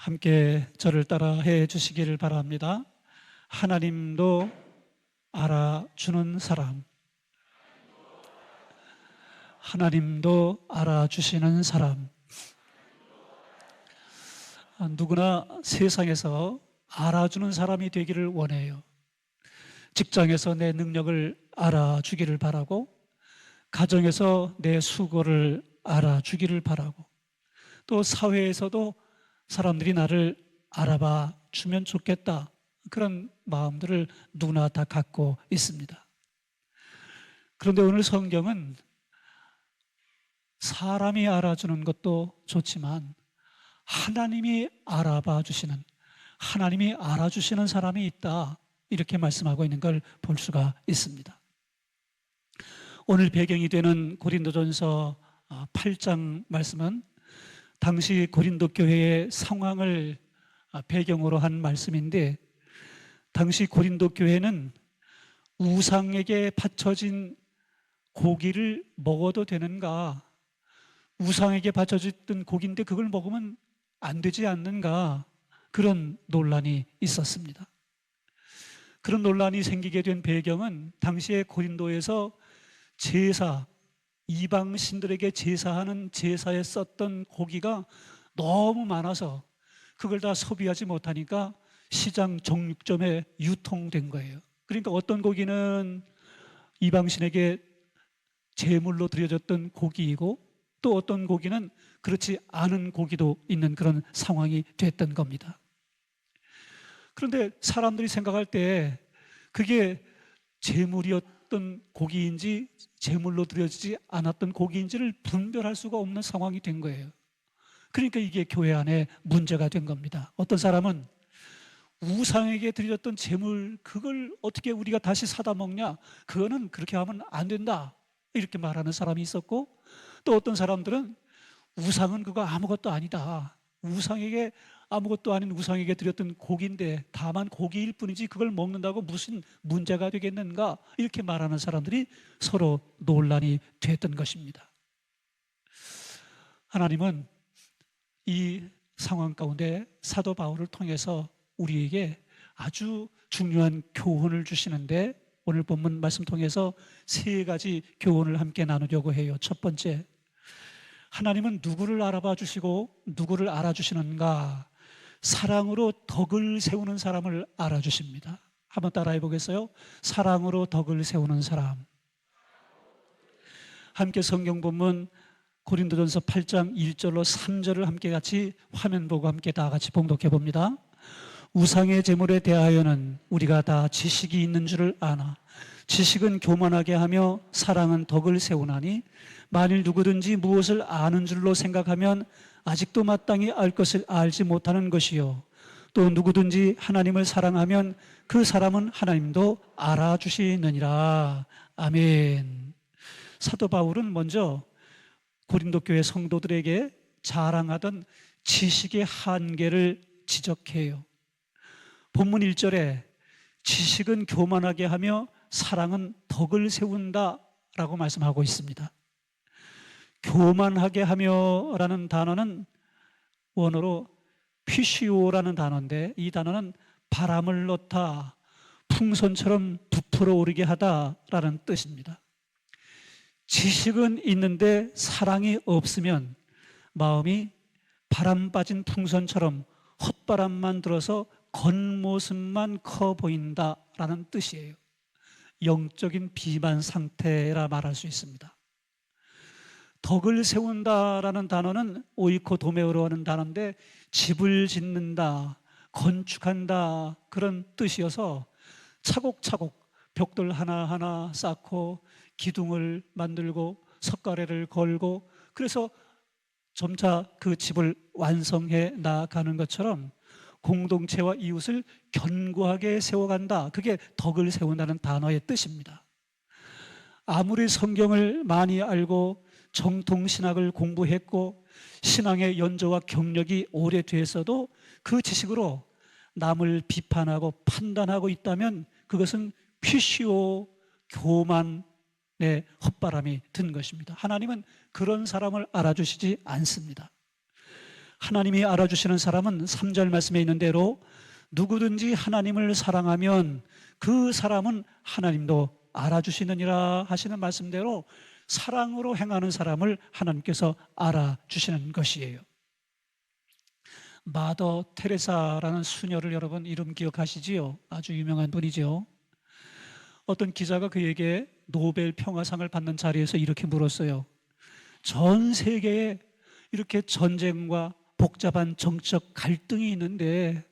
함께 저를 따라 해 주시기를 바랍니다. 하나님도 알아주는 사람, 하나님도 알아주시는 사람. 누구나 세상에서 알아주는 사람이 되기를 원해요. 직장에서 내 능력을 알아주기를 바라고, 가정에서 내 수고를 알아주기를 바라고, 또 사회에서도 사람들이 나를 알아봐 주면 좋겠다, 그런 마음들을 누구나 다 갖고 있습니다. 그런데 오늘 성경은 사람이 알아주는 것도 좋지만 하나님이 알아봐 주시는, 하나님이 알아주시는 사람이 있다, 이렇게 말씀하고 있는 걸 볼 수가 있습니다. 오늘 배경이 되는 고린도전서 8장 말씀은 당시 고린도 교회의 상황을 배경으로 한 말씀인데, 당시 고린도 교회는 우상에게 바쳐진 고기를 먹어도 되는가, 우상에게 바쳐졌던 고기인데 그걸 먹으면 안 되지 않는가, 그런 논란이 있었습니다. 그런 논란이 생기게 된 배경은 당시에 고린도에서 제사, 이방 신들에게 제사하는 제사에 썼던 고기가 너무 많아서 그걸 다 소비하지 못하니까 시장 정육점에 유통된 거예요. 그러니까 어떤 고기는 이방신에게 제물로 드려졌던 고기이고, 또 어떤 고기는 그렇지 않은 고기도 있는 그런 상황이 됐던 겁니다. 그런데 사람들이 생각할 때 그게 제물이었던 고기인지 제물로 드려지지 않았던 고기인지를 분별할 수가 없는 상황이 된 거예요. 그러니까 이게 교회 안에 문제가 된 겁니다. 어떤 사람은 우상에게 드렸던 제물, 그걸 어떻게 우리가 다시 사다 먹냐, 그거는 그렇게 하면 안 된다, 이렇게 말하는 사람이 있었고, 또 어떤 사람들은 우상은 그거 아무것도 아니다, 우상에게 아무것도 아닌 우상에게 드렸던 고기인데 다만 고기일 뿐이지 그걸 먹는다고 무슨 문제가 되겠는가, 이렇게 말하는 사람들이 서로 논란이 됐던 것입니다. 하나님은 이 상황 가운데 사도 바울을 통해서 우리에게 아주 중요한 교훈을 주시는데, 오늘 본문 말씀 통해서 세 가지 교훈을 함께 나누려고 해요. 첫 번째, 하나님은 누구를 알아봐 주시고 누구를 알아주시는가? 사랑으로 덕을 세우는 사람을 알아주십니다. 한번 따라해 보겠어요? 사랑으로 덕을 세우는 사람. 함께 성경 본문 고린도전서 8장 1절로 3절을 함께 같이 화면 보고 함께 다 같이 봉독해 봅니다. 우상의 제물에 대하여는 우리가 다 지식이 있는 줄을 아나 지식은 교만하게 하며 사랑은 덕을 세우나니, 만일 누구든지 무엇을 아는 줄로 생각하면 아직도 마땅히 알 것을 알지 못하는 것이요, 또 누구든지 하나님을 사랑하면 그 사람은 하나님도 알아주시느니라. 아멘. 사도 바울은 먼저 고린도 교회 성도들에게 자랑하던 지식의 한계를 지적해요. 본문 1절에 지식은 교만하게 하며 사랑은 덕을 세운다 라고 말씀하고 있습니다. 교만하게 하며 라는 단어는 원어로 피시오라는 단어인데, 이 단어는 바람을 넣다, 풍선처럼 부풀어 오르게 하다 라는 뜻입니다. 지식은 있는데 사랑이 없으면 마음이 바람 빠진 풍선처럼 헛바람만 들어서 겉모습만 커 보인다라는 뜻이에요. 영적인 비만 상태라 말할 수 있습니다. 덕을 세운다라는 단어는 오이코도메오로 하는 단어인데, 집을 짓는다, 건축한다, 그런 뜻이어서 차곡차곡 벽돌 하나하나 쌓고 기둥을 만들고 석가래를 걸고, 그래서 점차 그 집을 완성해 나가는 것처럼 공동체와 이웃을 견고하게 세워간다, 그게 덕을 세운다는 단어의 뜻입니다. 아무리 성경을 많이 알고 정통신학을 공부했고 신앙의 연조와 경력이 오래됐어도 그 지식으로 남을 비판하고 판단하고 있다면 그것은 피시오, 교만의 헛바람이 든 것입니다. 하나님은 그런 사람을 알아주시지 않습니다. 하나님이 알아주시는 사람은 3절 말씀에 있는 대로 누구든지 하나님을 사랑하면 그 사람은 하나님도 알아주시느니라 하시는 말씀대로 사랑으로 행하는 사람을 하나님께서 알아주시는 것이에요. 마더 테레사라는 수녀를 여러분 이름 기억하시지요? 아주 유명한 분이죠. 어떤 기자가 그에게 노벨 평화상을 받는 자리에서 이렇게 물었어요. 전 세계에 이렇게 전쟁과 복잡한 정치적 갈등이 있는데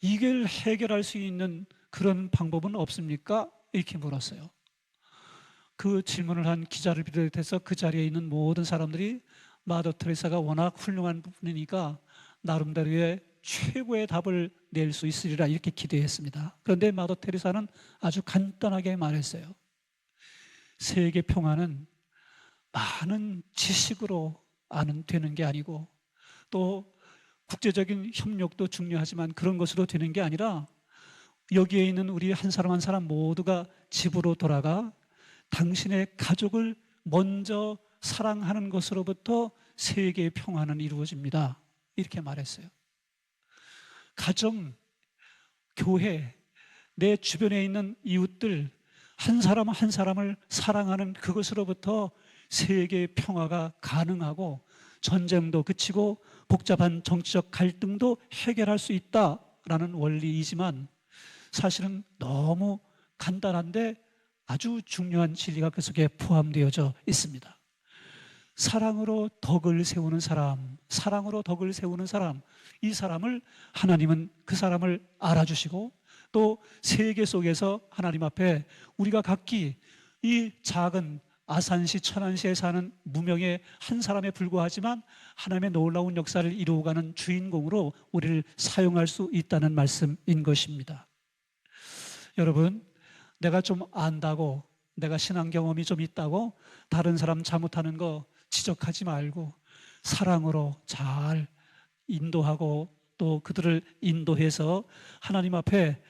이걸 해결할 수 있는 그런 방법은 없습니까? 이렇게 물었어요. 그 질문을 한 기자를 비롯해서 그 자리에 있는 모든 사람들이 마더 테레사가 워낙 훌륭한 분이니까 나름대로의 최고의 답을 낼 수 있으리라 이렇게 기대했습니다. 그런데 마더 테레사는 아주 간단하게 말했어요. 세계 평화는 많은 지식으로 되는 게 아니고 또 국제적인 협력도 중요하지만 그런 것으로 되는 게 아니라 여기에 있는 우리 한 사람 한 사람 모두가 집으로 돌아가 당신의 가족을 먼저 사랑하는 것으로부터 세계의 평화는 이루어집니다. 이렇게 말했어요. 가정, 교회, 내 주변에 있는 이웃들 한 사람 한 사람을 사랑하는 그것으로부터 세계의 평화가 가능하고 전쟁도 그치고 복잡한 정치적 갈등도 해결할 수 있다라는 원리이지만 사실은 너무 간단한데 아주 중요한 진리가 그 속에 포함되어져 있습니다. 사랑으로 덕을 세우는 사람, 사랑으로 덕을 세우는 사람, 이 사람을 하나님은 그 사람을 알아주시고 또 세계 속에서 하나님 앞에 우리가 각기 이 작은 아산시 천안시에 사는 무명의 한 사람에 불과하지만 하나님의 놀라운 역사를 이루어가는 주인공으로 우리를 사용할 수 있다는 말씀인 것입니다. 여러분, 내가 좀 안다고, 내가 신앙 경험이 좀 있다고 다른 사람 잘못하는 거 지적하지 말고 사랑으로 잘 인도하고 또 그들을 인도해서 하나님 앞에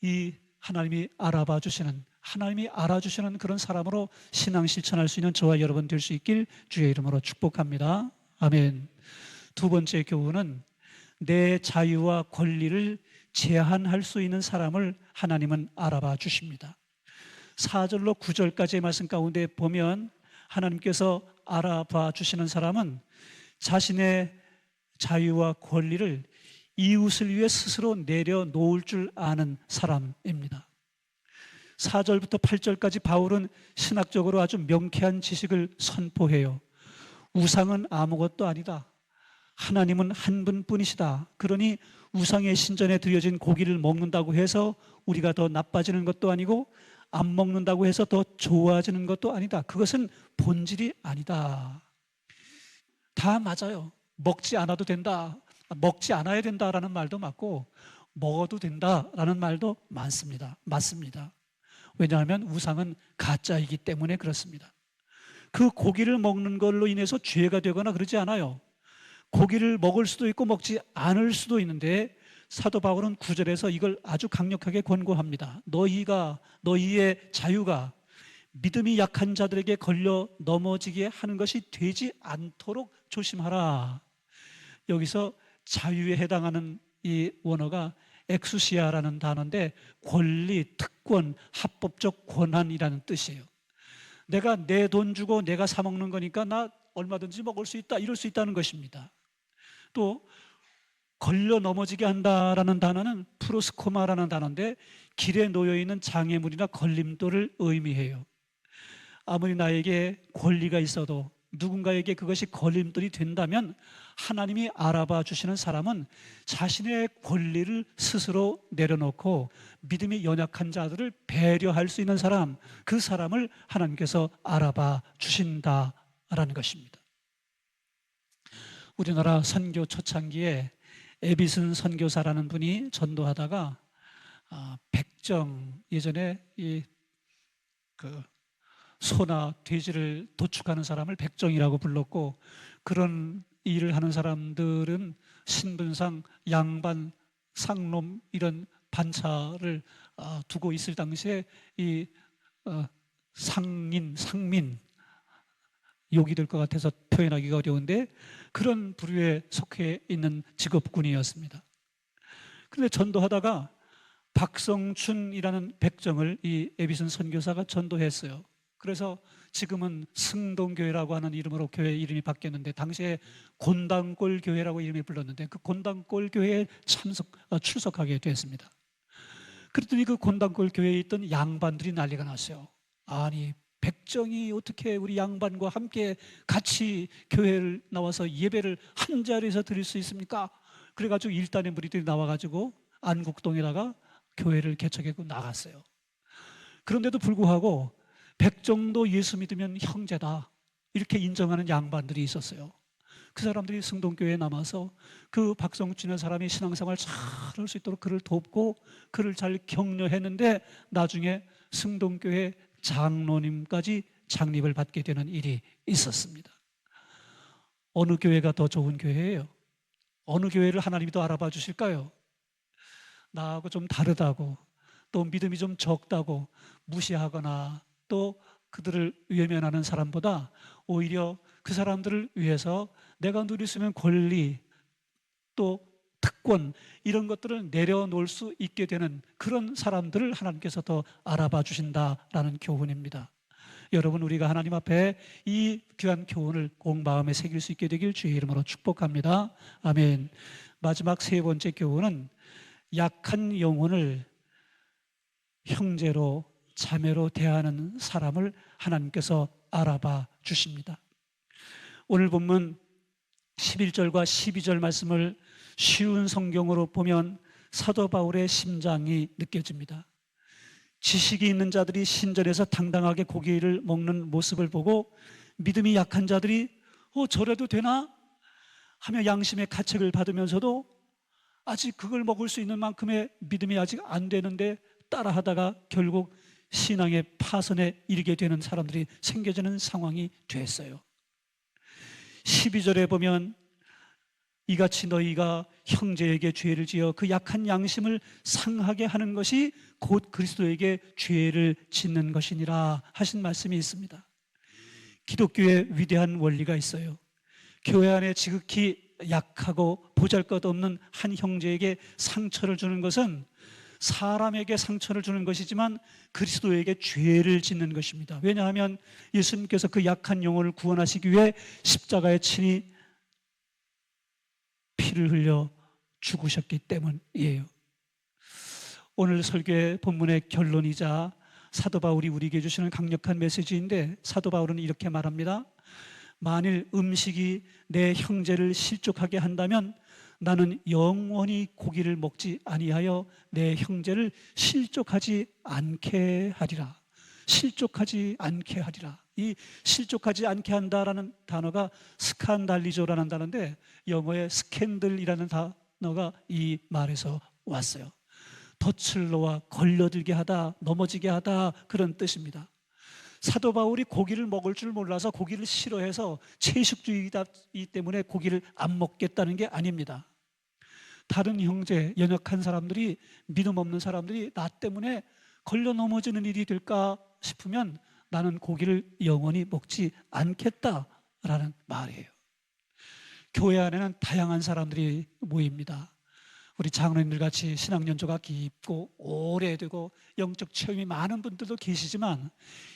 이 하나님이 알아봐 주시는, 하나님이 알아주시는 그런 사람으로 신앙 실천할 수 있는 저와 여러분 될 수 있길 주의 이름으로 축복합니다. 아멘. 두 번째 교훈은 내 자유와 권리를 제한할 수 있는 사람을 하나님은 알아봐 주십니다. 4절로 9절까지의 말씀 가운데 보면 하나님께서 알아봐 주시는 사람은 자신의 자유와 권리를 이웃을 위해 스스로 내려놓을 줄 아는 사람입니다. 4절부터 8절까지 바울은 신학적으로 아주 명쾌한 지식을 선포해요. 우상은 아무것도 아니다. 하나님은 한 분뿐이시다. 그러니 우상의 신전에 드려진 고기를 먹는다고 해서 우리가 더 나빠지는 것도 아니고 안 먹는다고 해서 더 좋아지는 것도 아니다. 그것은 본질이 아니다. 다 맞아요. 먹지 않아도 된다. 먹지 않아야 된다라는 말도 맞고 먹어도 된다라는 말도 맞습니다. 왜냐하면 우상은 가짜이기 때문에 그렇습니다. 그 고기를 먹는 걸로 인해서 죄가 되거나 그러지 않아요. 고기를 먹을 수도 있고 먹지 않을 수도 있는데 사도 바울은 9절에서 이걸 아주 강력하게 권고합니다. 너희의 자유가 믿음이 약한 자들에게 걸려 넘어지게 하는 것이 되지 않도록 조심하라. 여기서 자유에 해당하는 이 원어가 엑수시아라는 단어인데 권리, 특권, 합법적 권한이라는 뜻이에요. 내가 내 돈 주고 내가 사 먹는 거니까 나 얼마든지 먹을 수 있다, 이럴 수 있다는 것입니다. 또 걸려 넘어지게 한다라는 단어는 프로스코마라는 단어인데 길에 놓여 있는 장애물이나 걸림돌을 의미해요. 아무리 나에게 권리가 있어도 누군가에게 그것이 걸림돌이 된다면 하나님이 알아봐 주시는 사람은 자신의 권리를 스스로 내려놓고 믿음이 연약한 자들을 배려할 수 있는 사람, 그 사람을 하나님께서 알아봐 주신다라는 것입니다. 우리나라 선교 초창기에 에비슨 선교사라는 분이 전도하다가 백정, 예전에 소나 돼지를 도축하는 사람을 백정이라고 불렀고, 그런 일을 하는 사람들은 신분상 양반, 상놈 이런 반차를 두고 있을 당시에 이 상인, 상민, 욕이 될 것 같아서 표현하기가 어려운데 그런 부류에 속해 있는 직업군이었습니다. 그런데 전도하다가 박성춘이라는 백정을 이 에비슨 선교사가 전도했어요. 그래서 지금은 승동교회라고 하는 이름으로 교회 이름이 바뀌었는데 당시에 곤단골 교회라고 이름이 불렀는데 그 곤단골 교회에 출석하게 됐습니다. 그랬더니 그 곤단골 교회에 있던 양반들이 난리가 났어요. 아니, 백정이 어떻게 우리 양반과 함께 같이 교회를 나와서 예배를 한 자리에서 드릴 수 있습니까? 그래가지고 일단의 무리들이 나와가지고 안국동에다가 교회를 개척하고 나갔어요. 그런데도 불구하고 백정도 예수 믿으면 형제다 이렇게 인정하는 양반들이 있었어요. 그 사람들이 승동교회에 남아서 그 박성춘의 사람이 신앙생활 잘 할 수 있도록 그를 돕고 그를 잘 격려했는데 나중에 승동교회 장로님까지 창립을 받게 되는 일이 있었습니다. 어느 교회가 더 좋은 교회예요? 어느 교회를 하나님이 더 알아봐 주실까요? 나하고 좀 다르다고, 또 믿음이 좀 적다고 무시하거나 또 그들을 외면하는 사람보다 오히려 그 사람들을 위해서 내가 누릴 수 있는 권리 또 특권 이런 것들을 내려놓을 수 있게 되는 그런 사람들을 하나님께서 더 알아봐 주신다라는 교훈입니다. 여러분, 우리가 하나님 앞에 이 귀한 교훈을 꼭 마음에 새길 수 있게 되길 주의 이름으로 축복합니다. 아멘. 마지막 세 번째 교훈은 약한 영혼을 형제로 자매로 대하는 사람을 하나님께서 알아봐 주십니다. 오늘 본문 11절과 12절 말씀을 쉬운 성경으로 보면 사도 바울의 심장이 느껴집니다. 지식이 있는 자들이 신전에서 당당하게 고기를 먹는 모습을 보고 믿음이 약한 자들이 저래도 되나? 하며 양심의 가책을 받으면서도 아직 그걸 먹을 수 있는 만큼의 믿음이 아직 안 되는데 따라하다가 결국 신앙의 파선에 이르게 되는 사람들이 생겨지는 상황이 됐어요. 12절에 보면 이같이 너희가 형제에게 죄를 지어 그 약한 양심을 상하게 하는 것이 곧 그리스도에게 죄를 짓는 것이니라 하신 말씀이 있습니다. 기독교의 위대한 원리가 있어요. 교회 안에 지극히 약하고 보잘것없는 한 형제에게 상처를 주는 것은 사람에게 상처를 주는 것이지만 그리스도에게 죄를 짓는 것입니다. 왜냐하면 예수님께서 그 약한 영혼을 구원하시기 위해 십자가에 친히 피를 흘려 죽으셨기 때문이에요. 오늘 설교의 본문의 결론이자 사도 바울이 우리에게 주시는 강력한 메시지인데 사도 바울은 이렇게 말합니다. 만일 음식이 내 형제를 실족하게 한다면 나는 영원히 고기를 먹지 아니하여 내 형제를 실족하지 않게 하리라. 실족하지 않게 하리라. 이 실족하지 않게 한다라는 단어가 스칸달리조라는 단어인데 영어의 스캔들이라는 단어가 이 말에서 왔어요. 덫을 놓아 걸려들게 하다, 넘어지게 하다 그런 뜻입니다. 사도 바울이 고기를 먹을 줄 몰라서 고기를 싫어해서 채식주의이기 때문에 고기를 안 먹겠다는 게 아닙니다. 다른 형제, 연약한 사람들이, 믿음 없는 사람들이 나 때문에 걸려 넘어지는 일이 될까 싶으면 나는 고기를 영원히 먹지 않겠다라는 말이에요. 교회 안에는 다양한 사람들이 모입니다. 우리 장로님들 같이 신앙 연조가 깊고 오래되고 영적 체험이 많은 분들도 계시지만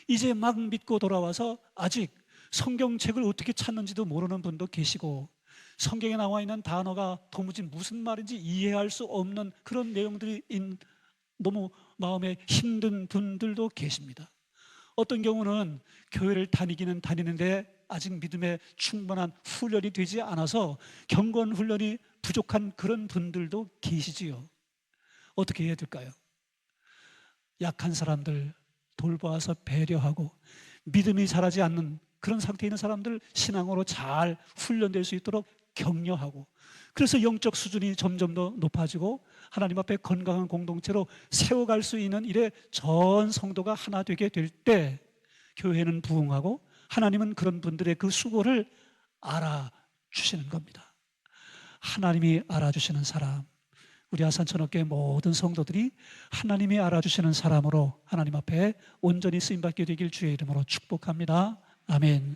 이제 막 믿고 돌아와서 아직 성경책을 어떻게 찾는지도 모르는 분도 계시고 성경에 나와 있는 단어가 도무지 무슨 말인지 이해할 수 없는 그런 내용들이 너무 마음에 힘든 분들도 계십니다. 어떤 경우는 교회를 다니기는 다니는데 아직 믿음에 충분한 훈련이 되지 않아서 경건 훈련이 부족한 그런 분들도 계시지요. 어떻게 해야 될까요? 약한 사람들 돌보아서 배려하고 믿음이 자라지 않는 그런 상태에 있는 사람들 신앙으로 잘 훈련될 수 있도록 격려하고 그래서 영적 수준이 점점 더 높아지고 하나님 앞에 건강한 공동체로 세워갈 수 있는 일에 전 성도가 하나 되게 될 때 교회는 부흥하고 하나님은 그런 분들의 그 수고를 알아주시는 겁니다. 하나님이 알아주시는 사람, 우리 아산천업교회 모든 성도들이 하나님이 알아주시는 사람으로 하나님 앞에 온전히 쓰임받게 되길 주의 이름으로 축복합니다. 아멘.